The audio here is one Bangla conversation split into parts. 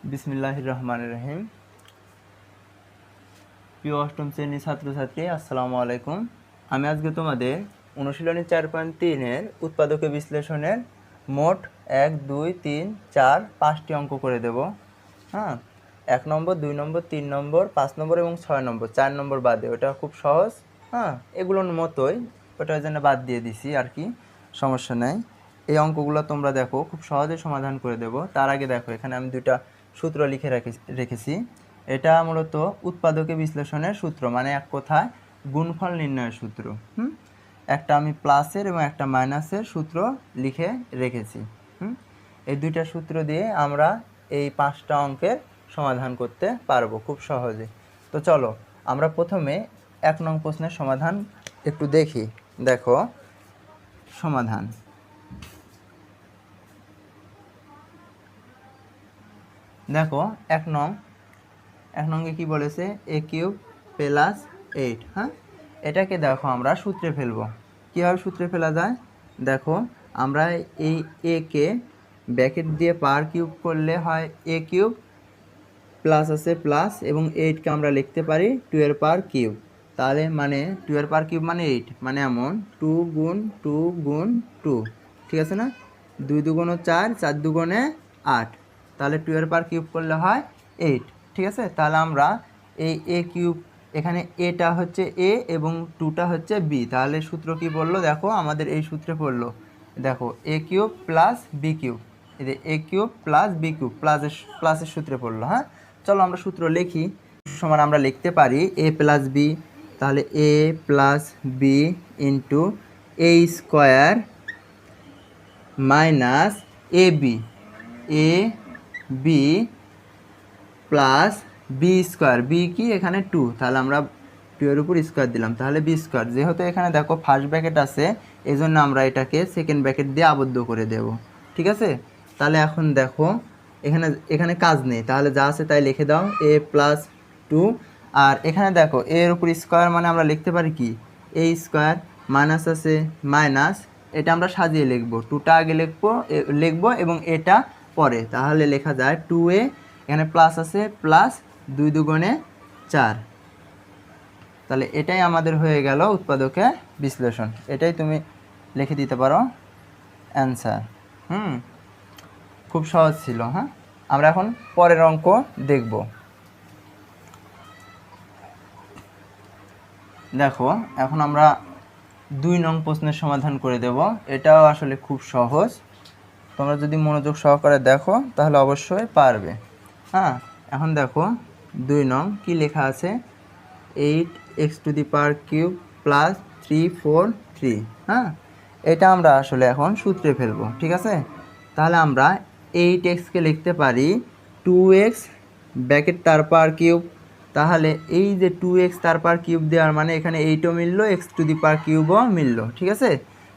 বিসমিল্লাহির রহমানির রহিম। প্রিয় অষ্টম শ্রেণীর ছাত্রছাত্রী, আসসালামু আলাইকুম। আমি আজকে তোমাদের অনুশীলনী 4.3-এর উৎপাদকে বিশ্লেষণের মোট 1, 2, 3, 4, 5টি অঙ্ক করে দেব। হ্যাঁ, 1 নম্বর, 2 নম্বর, 3 নম্বর, 5 নম্বর এবং 6 নম্বর, 4 নম্বর বাদে। ওটা খুব সহজ। হ্যাঁ, এগুলোর মতোই, ওটার জন্য বাদ দিয়ে দিছি আর কি, সমস্যা নেই। এই অঙ্কগুলো তোমরা দেখো, খুব সহজে সমাধান করে দেব। তার আগে দেখো, এখানে আমি দুইটা সূত্র লিখে রেখেছি। এটা মূলত উৎপাদকে বিশ্লেষণের সূত্র, মানে এক কথায় গুণফল নির্ণয়ের সূত্র। একটা আমি প্লাসের এবং একটা মাইনাসের সূত্র লিখে রেখেছি। এই দুইটা সূত্র দিয়ে আমরা এই 5টা অঙ্কের সমাধান করতে পারবো খুব সহজে। তো চলো আমরা প্রথমে 1 নং প্রশ্নের সমাধান একটু দেখি। দেখো সমাধান। দেখো 1 নঙ্গে কি বলেছে, a³ + 8। হ্যাঁ, এটাকে দেখো আমরা সূত্রে ফেলবো। কীভাবে সূত্রে ফেলা যায় দেখো, আমরা এই a কে ব্র্যাকেট দিয়ে পাওয়ার কিউব করলে হয় a³ প্লাস আছে প্লাস, এবং 8কে আমরা লিখতে পারি 2 এর পাওয়ার কিউব। তাহলে মানে 2 এর পাওয়ার কিউব মানে 8, মানে এমন 2 গুণ 2 গুণ 2, ঠিক আছে না? 2 দুগুণে 4, 4 দুগুণে 8, তাহলে 2 এর পাওয়ার কিউব করলে হয় 8, ঠিক আছে? তাহলে আমরা এই a³ এখানে এটা হচ্ছে a এবং 2টা হচ্ছে b, তাহলে সূত্র কি বললো দেখো, আমাদের এই সূত্রে পড়লো। দেখো a³ + b³, এই যে a³ + b³ প্লাসের সূত্রে পড়লো। হ্যাঁ, চলো আমরা সূত্র লিখি। সমান আমরা লিখতে পারি a + b, তাহলে a + b into a² minus ab, ab plus b², b কি এখানে 2, তাহলে আমরা 2 এর উপর স্কোয়ার দিলাম, তাহলে b²। যেহেতু এখানে দেখো ফার্স্ট ব্র্যাকেট আছে, এই জন্য আমরা এটাকে সেকেন্ড ব্র্যাকেট দিয়ে আবদ্ধ করে দেব, ঠিক আছে? তাহলে এখন দেখো এখানে কাজ নেই, তাহলে যা আছে তাই লিখে দাও, a + 2। আর এখানে দেখো a এর উপর স্কোয়ার মানে আমরা লিখতে পারি কি a², মাইনাস আছে মাইনাস, এটা আমরা সাজিয়ে লিখবো, 2টা আগে লিখবো এবং এটা পরে, তাহলে লেখা যায় 2a, এখানে প্লাস আছে প্লাস 2 দুগুণে 4। তাহলে এটাই আমাদের হয়ে গেল উৎপাদকে বিশ্লেষণ। এটাই তুমি লিখে দিতে পারো অ্যান্সার। খুব সহজ ছিল। হ্যাঁ, আমরা এখন পরের অঙ্ক দেখব। দেখো এখন আমরা 2 নং প্রশ্নের সমাধান করে দেব। এটাও আসলে খুব সহজ, তোমরা যদি মনোযোগ সহকারে দেখো তাহলে অবশ্যই পারবে। হ্যাঁ, এখন দেখো 2 নং কি লেখা আছে, 8x³ + 343। হ্যাঁ, এটা আমরা আসলে এখন সূত্রে ফেলবো, ঠিক আছে? তাহলে আমরা 8xকে লিখতে পারি 2x ব্র্যাকেট তার পাওয়ার কিউব, তাহলে এই যে 2x তার পাওয়ার কিউব দেওয়ার মানে এখানে 8ও মিললো, x³ মিললো, ঠিক আছে?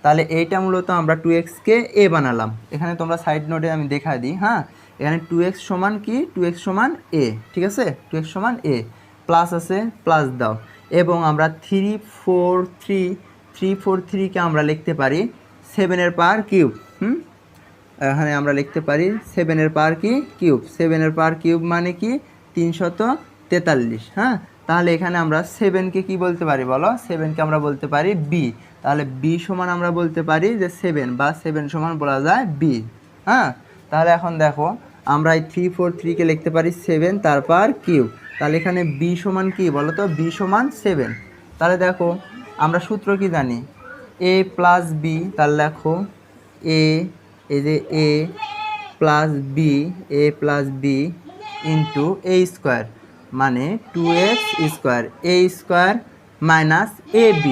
তাহলে এইটা মূলত আমরা 2xকে a বানালাম। এখানে তোমরা সাইড নোটে আমি দেখা দিই। হ্যাঁ, এখানে 2x সমান কি, 2x সমান a, ঠিক আছে? 2x সমান a, প্লাস আছে প্লাস দাও, এবং আমরা 343কে আমরা লিখতে পারি 7 এর পাওয়ার কিউব। এখানে আমরা লিখতে পারি 7 এর পাওয়ার কি কিউব, 7 এর পাওয়ার কিউব মানে কি 343। হ্যাঁ, তাহলে এখানে আমরা 7কে কি বলতে পারি বলো, 7কে আমরা বলতে পারি b, তাহলে b সমান আমরা বলতে পারি যে 7, বা 7 সমান বলা যায় b। হ্যাঁ, তাহলে এখন দেখো আমরা এই 343কে লিখতে পারি 7 তার পাওয়ার কিউব, তাহলে এখানে b সমান কি বলো তো, b সমান 7। তাহলে দেখো আমরা সূত্র কি জানি, a + b, তাহলে দেখো a, এই যে a + b ইন্টু a² মানে 2x², a² মাইনাস ab,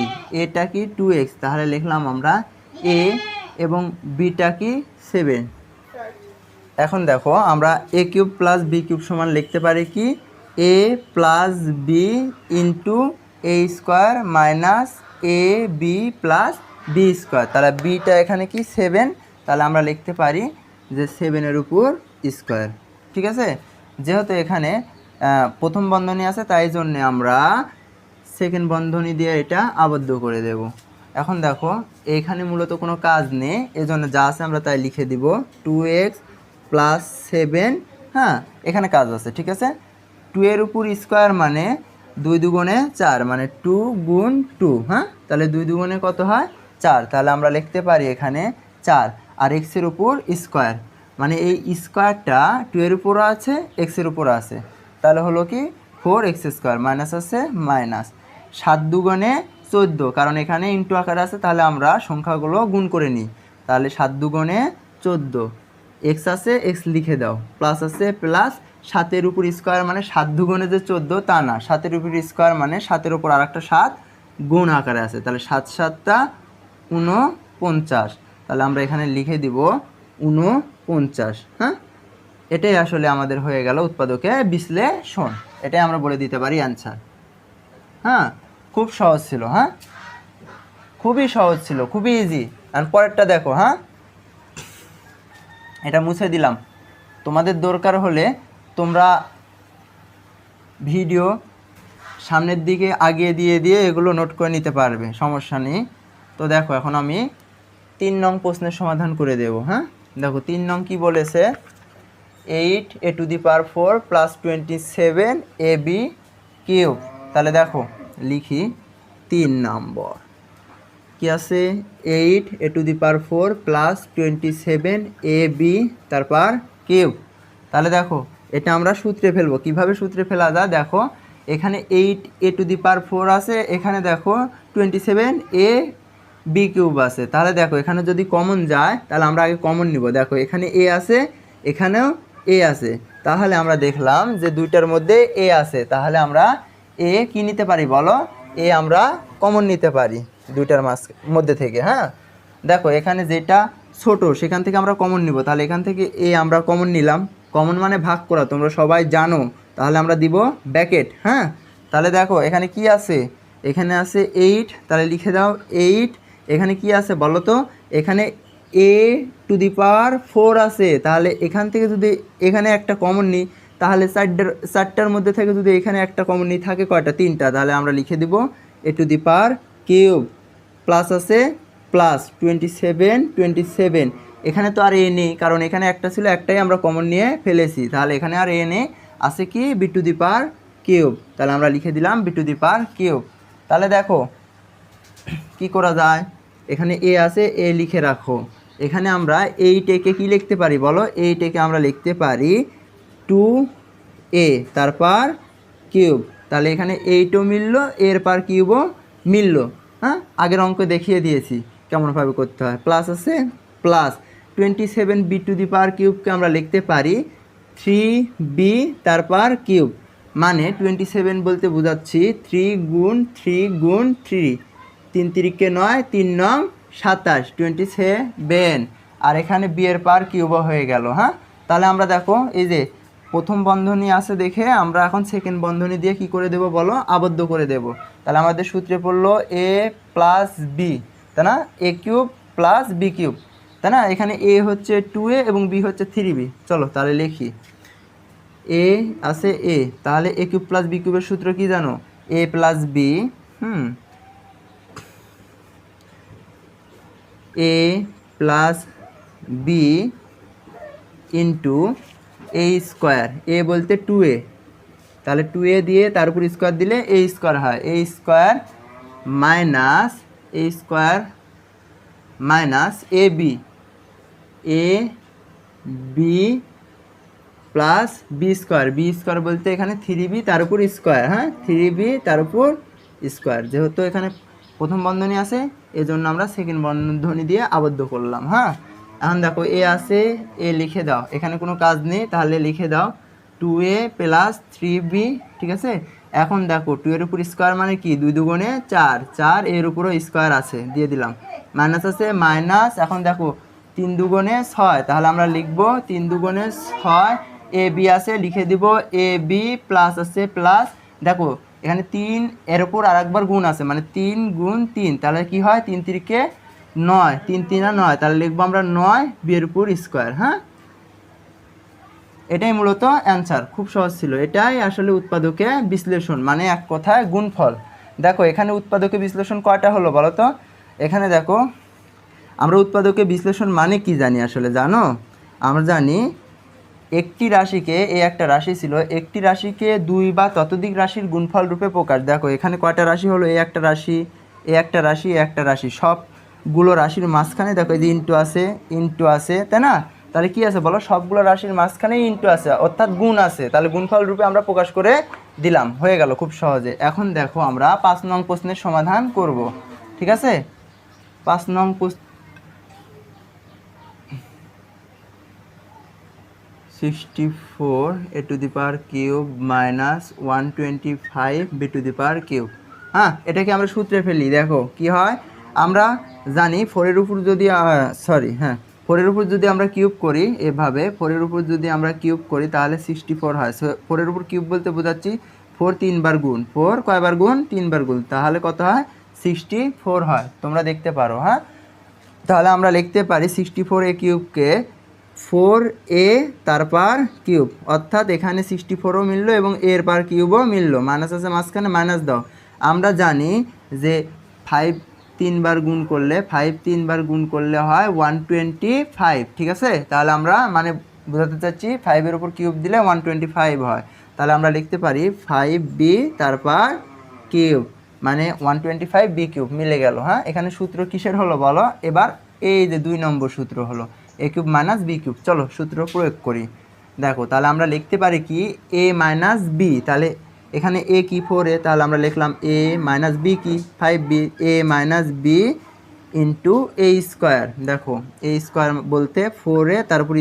এটা কি 2x, তাহলে লিখলাম আমরা a এবং bটা কি 7। এখন দেখো আমরা a³ + b³ সমান লিখতে পারি কি a + b into a² minus ab + b², তাহলে bটা এখানে কি 7, তাহলে আমরা লিখতে পারি যে 7 এর উপর স্কোয়ার, ঠিক আছে? যেহেতু এখানে প্রথম বন্ধনী আছে, তাই জন্য আমরা সেকেন্ড বন্ধনী দিয়ে এটা আবদ্ধ করে দেব। এখন দেখো এখানে মূলত কোনো কাজ নেই, এজন্য যা আছে আমরা তাই লিখে দিব, 2x + 7 হ্যাঁ, এখানে কাজ আছে, ঠিক আছে। 2 এর উপর স্কোয়ার মানে 2 দুগুণে 4, মানে 2 গুণ 2, হ্যাঁ, তাহলে 2 দুগুণে কত হয় 4, তাহলে আমরা লিখতে পারি এখানে 4। আর এক্সের উপর স্কোয়ার মানে এই স্কোয়ারটা 2 এর উপরও আছে, এক্সের উপরও আছে, তাহলে হলো কি 4x স্কোয়ার, মাইনাস আছে মাইনাস। 7 দুগুণে 14, কারণ এখানে ইন্টু আকার আছে, তাহলে আমরা সংখ্যাগুলো গুণ করে নিই, তাহলে 7 দুগুণে 14, এক্স আছে এক্স লিখে দাও, প্লাস আছে প্লাস, 7 উপর স্কোয়ার মানে 7 দুগুণে যে 14 তা না, 7 উপর স্কোয়ার মানে 7 উপর আর একটা 7 গুণ আকারে আছে, তাহলে 7 7টা 49, তাহলে আমরা এখানে লিখে দিব 49, হ্যাঁ। এটাই আসলে আমাদের হয়ে গেল উৎপাদকে বিশ্লেষণ, এটাই আমরা বলে দিতে পারি অ্যান্সার। হ্যাঁ, খুব সহজ ছিল, হ্যাঁ, খুবই সহজ ছিল, খুবই ইজি। আর পরেরটা দেখো, হ্যাঁ, এটা মুছে দিলাম। তোমাদের দরকার হলে তোমরা ভিডিও সামনের দিকে আগিয়ে দিয়ে এগুলো নোট করে নিতে পারবে, সমস্যা নেই। তো দেখো এখন আমি 3 নং প্রশ্নের সমাধান করে দেব। হ্যাঁ, দেখো 3 নং কি বলেছে, 8a⁴ প্লাস 27ab কিউব। তাহলে দেখো লিখি 3 নম্বর কি আছে, 8a⁴ প্লাস 27ab তারপর কিউব। তাহলে দেখো এটা আমরা সূত্রে ফেলবো, কিভাবে সূত্রে ফেলা যায় দেখো, এখানে 8a⁴ আছে, এখানে দেখো 27ab কিউব আছে, তাহলে দেখো এখানে যদি কমন যায় তাহলে আমরা আগে কমন নিব। দেখো এখানে a আছে, এখানেও a আছে, তাহলে আমরা দেখলাম যে দুইটার মধ্যে a আছে, তাহলে আমরা a কি নিতে পারি বলো, a আমরা কমন নিতে পারি দুইটার মধ্যে থেকে। হ্যাঁ, দেখো এখানে যেটা ছোট সেখান থেকে আমরা কমন নিব, তাহলে এখান থেকে a আমরা কমন নিলাম, কমন মানে ভাগ করা, তোমরা সবাই জানো, তাহলে আমরা দিব ব্র্যাকেট। হ্যাঁ, তাহলে দেখো এখানে কি আছে, এখানে আছে 8, তাহলে লিখে দাও 8। এখানে কি আছে বলো তো, এখানে a⁴ আছে, তাহলে এখান থেকে যদি এখানে একটা কমন নিই, তাহলে চারটার মধ্যে থেকে যদি এখানে একটা কমন নিই থাকে কয়টা, 3টা, তাহলে আমরা লিখে দিব a⁴, প্লাস আছে প্লাস 27, এখানে তো আর a নেই, কারণ এখানে একটা ছিল, একটাই আমরা কমন নিয়ে ফেলেছি, তাহলে এখানে আর a নেই, আছে কি b⁴, তাহলে আমরা লিখে দিলাম b⁴। তাহলে দেখো কি করা যায়, এখানে a আছে, a লিখে রাখো, এখানে আমরা 8a-কে কি লিখতে পারি বলো, 8a-কে আমরা লিখতে পারি 2a তারপর কিউব, তাহলে এখানে 8ও মিললো, এর পার কিউবও মিললো। হ্যাঁ, আগের অঙ্ক দেখিয়ে দিয়েছি কেমনভাবে করতে হয়। প্লাস আছে প্লাস 27b⁴ আমরা লিখতে পারি 3b তারপর কিউব, মানে 27 বলতে বোঝাচ্ছি 3 গুণ 3 গুণ 3, 3 3কে 9, 3 9 27, 27, আর এখানে b এর পার কিউবও হয়ে গেল। হ্যাঁ, তাহলে আমরা দেখো এই যে প্রথম বন্ধনী আছে দেখে আমরা এখন সেকেন্ড বন্ধনী দিয়ে কি করে দেব বলো, আবদ্ধ করে দেব। তাহলে আমাদের সূত্রে পড়লো a প্লাস b, তাই না, a³ প্লাস b³, তাই না, এখানে a হচ্ছে 2a এবং b হচ্ছে 3b। চলো তাহলে লিখি, a আছে a, তাহলে a³ প্লাস b³ এর সূত্র কি জানো, a plus b, a plus b into a square, a বলতে 2a, তাহলে 2a দিয়ে তার উপর স্কোয়ার দিলে a স্কোয়ার হয়, a square minus ab, a b plus B square বলতে এখানে 3b তার উপর স্কোয়ার। হ্যাঁ, 3b তার উপর স্কোয়ার, যেহেতু এখানে প্রথম বন্ধনী আছে এজন্য আমরা সেকেন্ড বন্ধনী দিয়ে আবদ্ধ করলাম। হ্যাঁ, এখন দেখো a আছে, a লিখে দাও, এখানে কোনো কাজ নেই, তাহলে লিখে দাও 2a প্লাস 3b, ঠিক আছে। এখন দেখো 2 এর উপর স্কোয়ার মানে কি, 2 দুগুণে 4, 4 এর উপরও স্কোয়ার আছে, দিয়ে দিলাম, মাইনাস আছে মাইনাস, এখন দেখো 3 দুগুণে 6, তাহলে আমরা লিখবো 3 দুগুণে 6, এ বি আছে, লিখে দিব এ বি, প্লাস আছে প্লাস, দেখো এখানে 3 এর উপর আর একবার গুণ আছে, মানে 3 গুণ 3, তাহলে কি হয় 3 3কে 9, 3 3 আর 9, তাহলে লিখবো আমরা 9 বি এর উপর স্কোয়ার। হ্যাঁ, এটাই মূলত অ্যান্সার, খুব সহজ ছিল, এটাই আসলে উৎপাদকে বিশ্লেষণ, মানে এক কথায় গুণফল। দেখো এখানে উৎপাদকে বিশ্লেষণ কয়টা হলো বলো তো, এখানে দেখো আমরা উৎপাদকে বিশ্লেষণ মানে কি জানি আসলে, জানো, আমরা জানি একটি রাশিকে, এই একটা রাশি ছিল, একটি রাশিকে দুই বা ততোধিক রাশির গুণফল রূপে প্রকাশ। দেখো এখানে কয়টা রাশি হলো, এই একটা রাশি, এই একটা রাশি, এই একটা রাশি, সবগুলো রাশির মাঝখানে দেখো এই যে ইন্টু আছে, তাই না? তাহলে কি আছে বলো, সবগুলো রাশির মাঝখানেই ইন্টু আছে, অর্থাৎ গুণ আছে, তাহলে গুণফল রূপে আমরা প্রকাশ করে দিলাম, হয়ে গেল খুব সহজে। এখন দেখো আমরা 5 নং প্রশ্নের সমাধান করব, ঠিক আছে? 5 নং প্রশ্ন, 64 a to the power cube minus 125 b to the power cube। হ্যাঁ, এটাকে আমরা সূত্রে ফেলি। দেখো কি হয়, আমরা জানি 4 এর উপর যদি 4 এর উপর যদি আমরা কিউব করি, এভাবে 4 এর উপর যদি আমরা কিউব করি তাহলে 64 হয়। 4 এর উপর কিউব বলতে বোঝাচ্ছি 4 3 বার গুণ, 4 কয়বার গুণ, 3 বার গুণ, তাহলে কত হয়, 64 হয়। তোমরা দেখতে পারো। হ্যাঁ, তাহলে আমরা লিখতে পারি 64 a কিউবকে 4a তার পার কিউব, অর্থাৎ এখানে 64ও মিললো এবং এর পার কিউবও মিললো, মাইনাস আছে মাঝখানে, মাইনাস দাও। আমরা জানি যে 5 3 বার গুণ করলে, 5 3 বার গুণ করলে হয় 125, ঠিক আছে? তাহলে আমরা মানে বোঝাতে চাচ্ছি 5 এর উপর কিউব দিলে 125 হয়। তাহলে আমরা লিখতে পারি 5b তার পার কিউব, মানে 125 বি কিউব, মিলে গেল। হ্যাঁ, এখানে সূত্র কিসের হলো বলো? এবার এই যে 2 নম্বর সূত্র হলো এ কিউব মাইনাস বি কিউব। চলো সূত্র প্রয়োগ করি। দেখো তাহলে আমরা লিখতে পারি কি, এ মাইনাস বি, তাহলে এখানে এ কি 4a, তাহলে আমরা লিখলাম এ মাইনাস বি কি 5b, এ মাইনাস বি ইন্টু এ স্কোয়ার। দেখো এ স্কোয়ার বলতে 4a তার উপর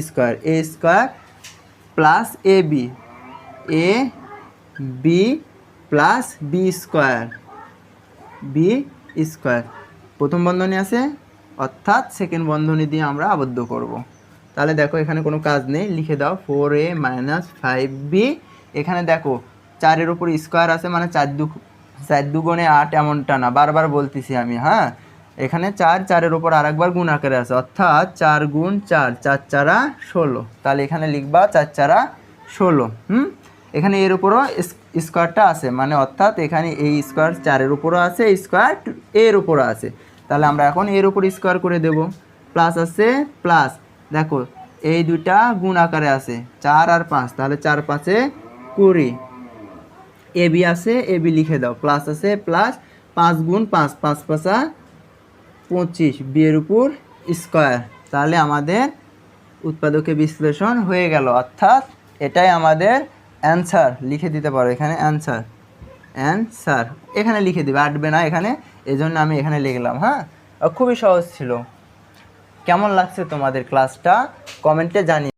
square, A square plus A B plus B square, প্রথম বন্ধনী আছে, অর্থাৎ সেকেন্ড বন্ধনী দিয়ে আমরা আবদ্ধ করব। তাহলে দেখো এখানে কোনো কাজ নেই, লিখে দাও 4a মাইনাস 5b। এখানে দেখো 4 এর উপর স্কোয়ার আছে, মানে 4 দুগুণে 8, এমনটা না, বারবার বলতেছি আমি। হ্যাঁ, এখানে 4 এর উপর আরেকবার গুণ আকারে আছে, অর্থাৎ 4 গুণ 4, 4 4 16। তাহলে এখানে লিখবা 4 4 16। এখানে এর উপরও স্কোয়ারটা আছে, মানে অর্থাৎ এখানে এই স্কোয়ার 4 এর উপরও আছে, এই স্কোয়ার এর উপরও আছে। তাহলে আমরা এখন এর উপর স্কোয়ার করে দেব, প্লাস আছে প্লাস, দেখো এই দুইটা গুণ আকারে আছে 4 আর 5, তাহলে 4 5 20। এ বি আছে, এ বি লিখে দাও, প্লাস আছে প্লাস, 5 গুণ 5, 5 5 25, বি এর উপর স্কোয়ার। তাহলে আমাদের উৎপাদকে বিশ্লেষণ হয়ে গেল, অর্থাৎ এটাই আমাদের অ্যান্সার। লিখে দিতে পারো এখানে অ্যান্সার, এখানে লিখে দিবে, আটবে না এখানে, এই জন্য আমি এখানে লিখলাম। হ্যাঁ, খুবই সহজ ছিল। কেমন লাগছে তোমাদের ক্লাসটা কমেন্টে জানিয়ে।